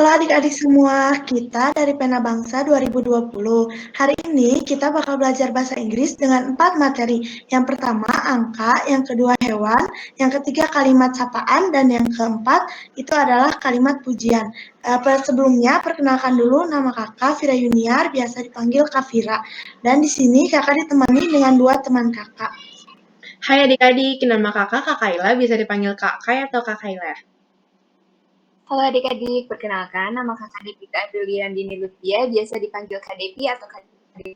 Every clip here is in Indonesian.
Halo adik-adik semua, kita dari Pena Bangsa 2020. Hari ini kita bakal belajar bahasa Inggris dengan 4 materi. Yang pertama angka, yang kedua hewan, yang ketiga kalimat sapaan, dan yang keempat itu adalah kalimat pujian. Sebelumnya perkenalkan dulu, nama kakak Vira Yuniar, biasa dipanggil Kak Vira. Dan di sini kakak ditemani dengan 2 teman kakak. Hai adik-adik, nama kakak Kak Kaila, bisa dipanggil Kak Kai atau Kak Kaila. Halo adik-adik, perkenalkan nama kakak Devita Adelia Dini Lutfia, biasa dipanggil Kak Devi atau Kak Devi.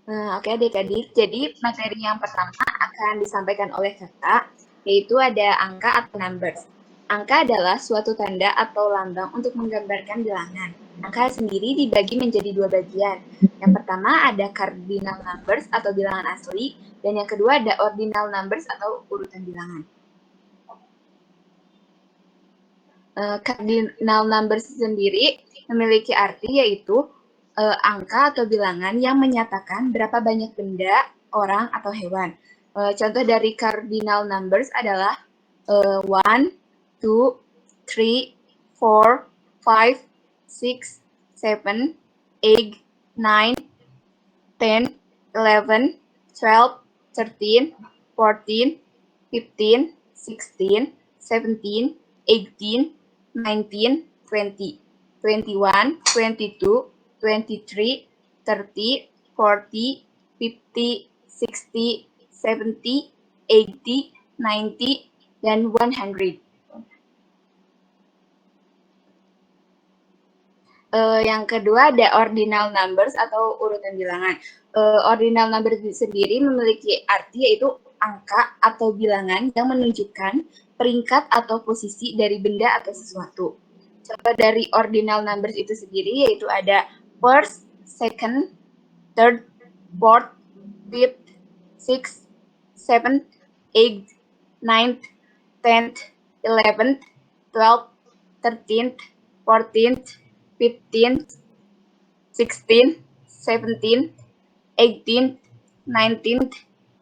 Oke adik-adik, jadi materi yang pertama akan disampaikan oleh kakak, yaitu ada angka atau numbers. Angka adalah suatu tanda atau lambang untuk menggambarkan bilangan. Angka sendiri dibagi menjadi 2 bagian. Yang pertama ada cardinal numbers atau bilangan asli, dan yang kedua ada ordinal numbers atau urutan bilangan. Cardinal numbers sendiri memiliki arti yaitu angka atau bilangan yang menyatakan berapa banyak benda, orang, atau hewan. Contoh dari cardinal numbers adalah 1, 2, 3, 4, 5, 6, 7, 8, 9, 10, 11, 12, 13, 14, 15, 16, 17, 18, 19, 20, 21, 22, 23, 30, 40, 50, 60, 70, 80, 90, dan 100. Yang kedua ada ordinal numbers atau urutan bilangan. Ordinal numbers sendiri memiliki arti yaitu angka atau bilangan yang menunjukkan peringkat atau posisi dari benda atau sesuatu. Contoh dari ordinal numbers itu sendiri yaitu ada first, second, third, fourth, fifth, sixth, seventh, eighth, ninth, 10th, 11th, 12th, 13th, 14th, 15th, 16th, 17th, 18th, 19th,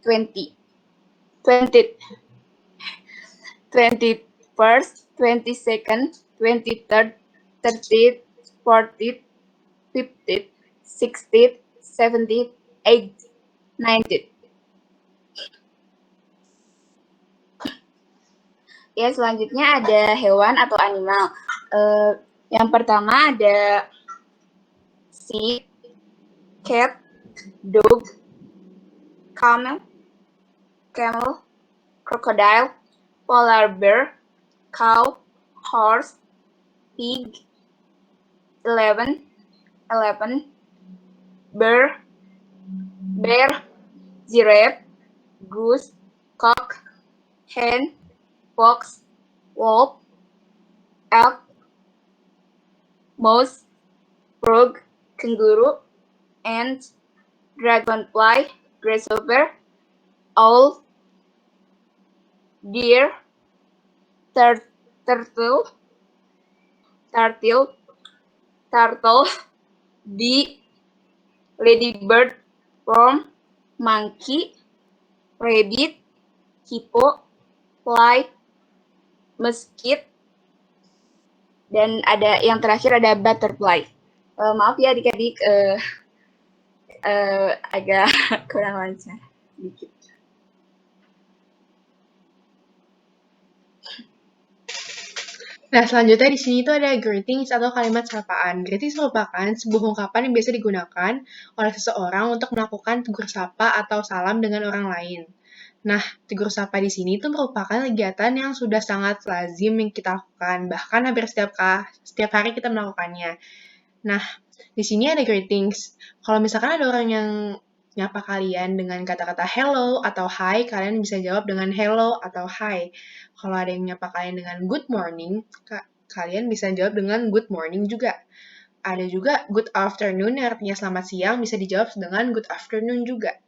20th, 21st, 22nd, 23rd, 30th, 40th, 50th, 60th, 70th, 8th, 90th. Ya, selanjutnya ada hewan atau animal. Yang pertama ada sheep, cat, dog, camel, crocodile, polar bear, cow, horse, pig, elephant, bear, giraffe, goose, cock, hen, fox, wolf, elk, mouse, frog, kangaroo, ant, dragonfly, grasshopper, owl, deer, turtle, bee, ladybird, worm, monkey, rabbit, hippo, fly, mosquito, dan ada yang terakhir ada butterfly. Maaf ya adik-adik, agak kurang lancar sedikit. Nah, selanjutnya di sini tuh ada greetings atau kalimat sapaan. Greetings merupakan sebuah ungkapan yang biasa digunakan oleh seseorang untuk melakukan tegur sapa atau salam dengan orang lain. Nah, tegur sapa di sini itu merupakan kegiatan yang sudah sangat lazim yang kita lakukan, bahkan hampir setiap hari kita melakukannya. Nah, di sini ada greetings. Kalau misalkan ada orang yang nyapa kalian dengan kata-kata hello atau hi, kalian bisa jawab dengan hello atau hi. Kalau ada yang nyapa kalian dengan good morning, kalian bisa jawab dengan good morning juga. Ada juga good afternoon, yang artinya selamat siang, bisa dijawab dengan good afternoon juga.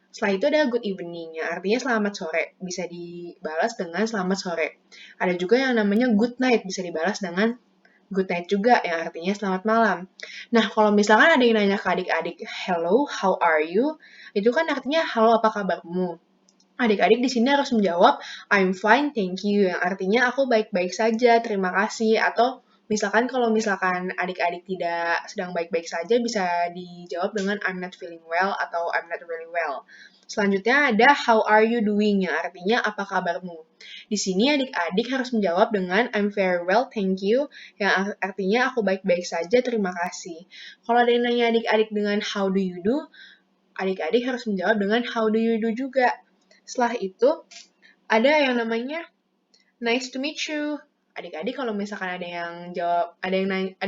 Setelah itu ada good evening, yang artinya selamat sore, bisa dibalas dengan selamat sore. Ada juga yang namanya good night, bisa dibalas dengan good night juga, yang artinya selamat malam. Nah, kalau misalkan ada yang nanya ke adik-adik, hello, how are you? Itu kan artinya, halo, apa kabarmu? Adik-adik di sini harus menjawab, I'm fine, thank you, yang artinya aku baik-baik saja, terima kasih. Atau misalkan kalau misalkan adik-adik tidak sedang baik-baik saja, bisa dijawab dengan I'm not feeling well atau I'm not really well. Selanjutnya ada how are you doing, yang artinya apa kabarmu. Di sini adik-adik harus menjawab dengan I'm very well, thank you, yang artinya aku baik-baik saja, terima kasih. Kalau ada yang nanya adik-adik dengan how do you do, adik-adik harus menjawab dengan how do you do juga. Setelah itu, ada yang namanya nice to meet you. Adik-adik kalau misalkan ada yang jawab, ada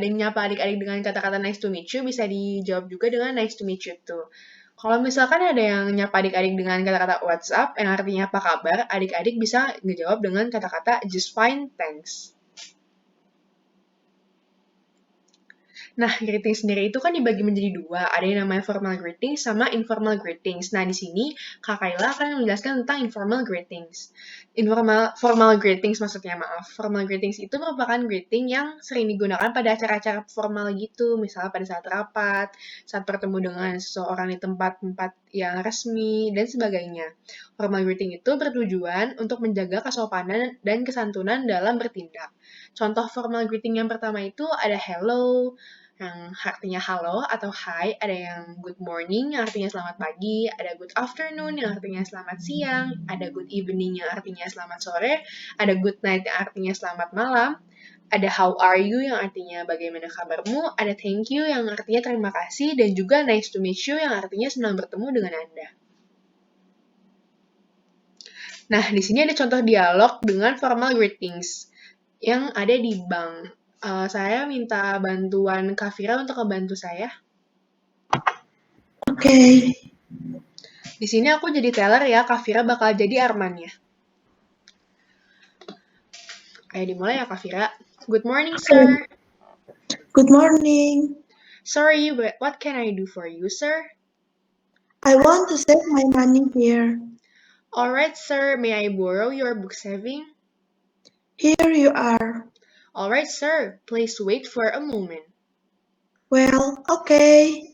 yang nyapa adik-adik dengan kata-kata nice to meet you, bisa dijawab juga dengan nice to meet you too. Kalau misalkan ada yang nyapa adik-adik dengan kata-kata what's up, yang artinya apa kabar, adik-adik bisa ngejawab dengan kata-kata just fine, thanks. Nah, greeting sendiri itu kan dibagi menjadi dua. Ada yang namanya formal greetings sama informal greetings. Nah, di sini Kak Kayla akan menjelaskan tentang informal greetings. Formal greetings maksudnya, maaf. Formal greetings itu merupakan greeting yang sering digunakan pada acara-acara formal gitu. Misalnya pada saat rapat, saat bertemu dengan seseorang di tempat-tempat yang resmi, dan sebagainya. Formal greeting itu bertujuan untuk menjaga kesopanan dan kesantunan dalam bertindak. Contoh formal greeting yang pertama itu ada hello, yang artinya halo atau hi, ada yang good morning yang artinya selamat pagi, ada good afternoon yang artinya selamat siang, ada good evening yang artinya selamat sore, ada good night yang artinya selamat malam, ada how are you yang artinya bagaimana kabarmu, ada thank you yang artinya terima kasih, dan juga nice to meet you yang artinya senang bertemu dengan Anda. Nah, di sini ada contoh dialog dengan formal greetings yang ada di bank. Saya minta bantuan Kak Fira untuk membantu saya. Oke. Di sini aku jadi teller ya, Kak Fira bakal jadi Armannya. Ayo dimulai ya Kak Fira. Good morning, sir. Good morning. Sorry, but what can I do for you, sir? I want to save my money here. Alright, sir. May I borrow your book saving? Here you are. Alright, sir. Please wait for a moment. Well, okay.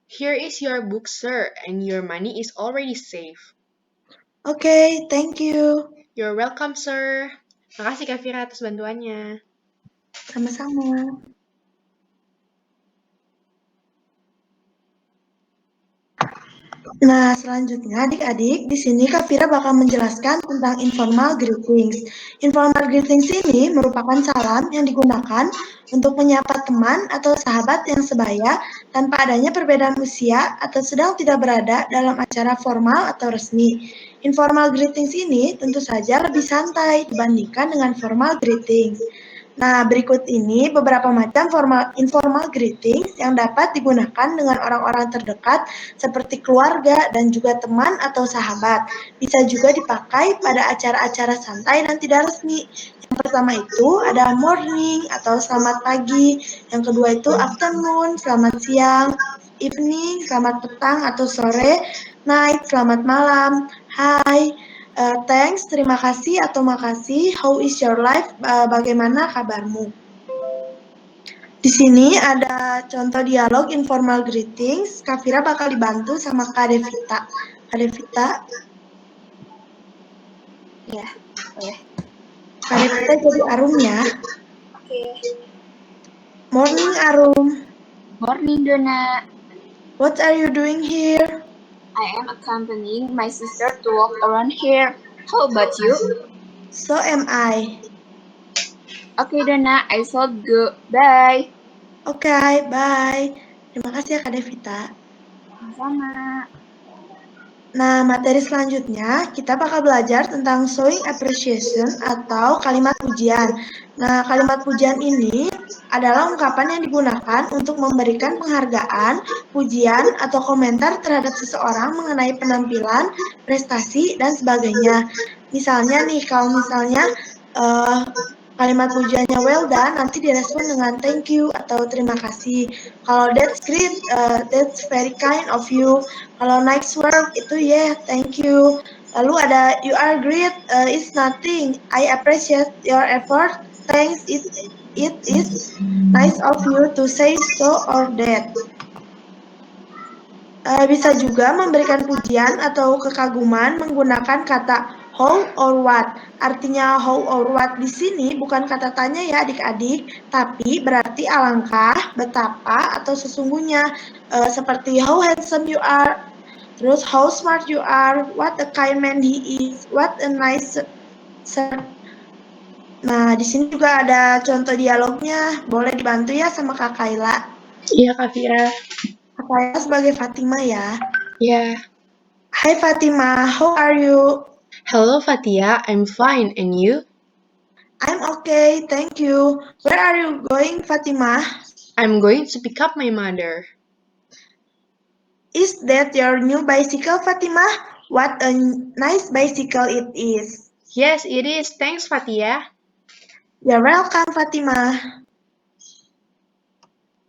Here is your book, sir, and your money is already safe. Okay, thank you. You're welcome, sir. Makasih Kak Fira atas bantuannya. Sama-sama. Nah, selanjutnya adik-adik, di sini Kak Fira bakal menjelaskan tentang informal greetings. Informal greetings ini merupakan salam yang digunakan untuk menyapa teman atau sahabat yang sebaya tanpa adanya perbedaan usia atau sedang tidak berada dalam acara formal atau resmi. Informal greetings ini tentu saja lebih santai dibandingkan dengan formal greetings. Nah, berikut ini beberapa macam informal greetings yang dapat digunakan dengan orang-orang terdekat seperti keluarga dan juga teman atau sahabat. Bisa juga dipakai pada acara-acara santai dan tidak resmi. Yang pertama itu ada morning atau selamat pagi. Yang kedua itu afternoon, selamat siang. Evening, selamat petang atau sore. Night, selamat malam. Hai. Thanks, terima kasih atau makasih. How is your life? Bagaimana kabarmu? Di sini ada contoh dialog informal greetings. Kak Fira bakal dibantu sama Kak Devita. Kak Devita. Ya, boleh. Kak Devita jadi Arum ya. Oke. Morning Arum. Morning, Dona. What are you doing here? I am accompanying my sister to walk around here. How about you? So am I. Okay, Dona, I should go. Bye. Okay, bye. Terima kasih ya Kak Devita. Sama. Nah, materi selanjutnya kita bakal belajar tentang showing appreciation atau kalimat pujian. Nah, kalimat pujian ini adalah ungkapan yang digunakan untuk memberikan penghargaan, pujian, atau komentar terhadap seseorang mengenai penampilan, prestasi, dan sebagainya. Misalnya nih, kalau misalnya kalimat pujiannya well done, nanti direspon dengan thank you atau terima kasih. Kalau that's great, that's very kind of you. Kalau nice work itu yeah, thank you. Lalu ada you are great, it's nothing. I appreciate your effort. Thanks, It is nice of you to say so or that. Bisa juga memberikan pujian atau kekaguman menggunakan kata how or what. Artinya how or what di sini bukan kata tanya ya adik-adik, tapi berarti alangkah, betapa, atau sesungguhnya. Seperti how handsome you are, terus how smart you are, what a kind man he is, what a nice sir. Nah, di sini juga ada contoh dialognya. Boleh dibantu ya sama Kak Kayla. Iya, Kak Vira. Kak Kayla sebagai Fatima ya. Iya. Hai Fatima, how are you? Hello, Fatia. I'm fine. And you? I'm okay, thank you. Where are you going, Fatima? I'm going to pick up my mother. Is that your new bicycle, Fatima? What a nice bicycle it is. Yes, it is. Thanks, Fatia. You're welcome, Fatima.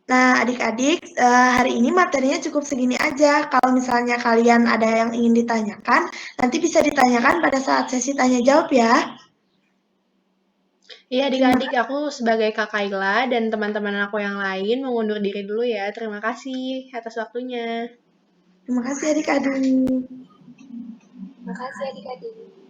Nah, adik-adik, hari ini materinya cukup segini aja. Kalau misalnya kalian ada yang ingin ditanyakan, nanti bisa ditanyakan pada saat sesi tanya jawab ya. Iya, adik-adik, aku sebagai Kak Kayla dan teman-teman aku yang lain mau undur diri dulu ya. Terima kasih atas waktunya. Terima kasih adik-adik. Makasih adik-adik.